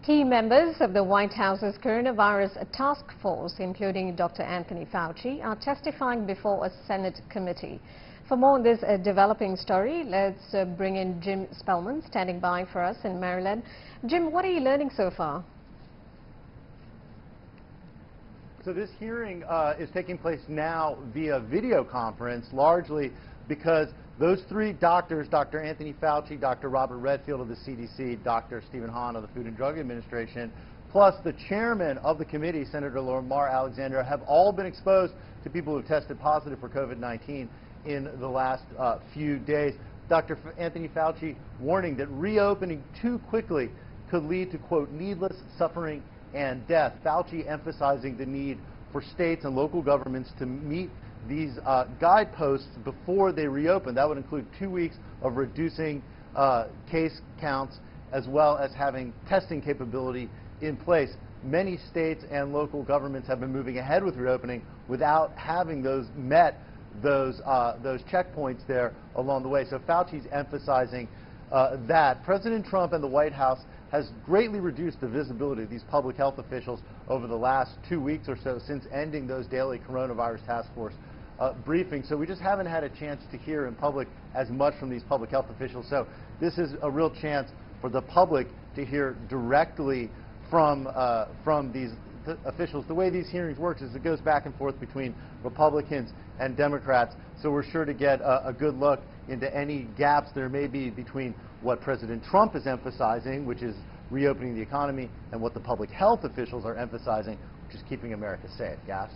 Key members of the White House's coronavirus task force, including Dr. Anthony Fauci, are testifying before a Senate committee. For more on this developing story, let's bring in Jim Spellman, standing by for us in Maryland. Jim, what are you learning so far? So this hearing is taking place now via video conference, largely because those three doctors, Dr. Anthony Fauci, Dr. Robert Redfield of the CDC, Dr. Stephen Hahn of the Food and Drug Administration, plus the chairman of the committee, Senator Lamar Alexander, have all been exposed to people who tested positive for COVID-19 in the last few days. Dr. Anthony Fauci warning that reopening too quickly could lead to, quote, needless suffering and death. Fauci emphasizing the need for states and local governments to meet these guideposts before they reopen. That would include 2 weeks of reducing case counts as well as having testing capability in place. Many states and local governments have been moving ahead with reopening without having those checkpoints there along the way. So Fauci's emphasizing that. President Trump and the White House has greatly reduced the visibility of these public health officials over the last 2 weeks or so since ending those daily coronavirus task force briefings. So we just haven't had a chance to hear in public as much from these public health officials. So this is a real chance for the public to hear directly from these officials. The way these hearings work is it goes back and forth between Republicans and Democrats. So we're sure to get a good look into any gaps there may be between what President Trump is emphasizing, which is reopening the economy, and what the public health officials are emphasizing, which is keeping America safe. Gas?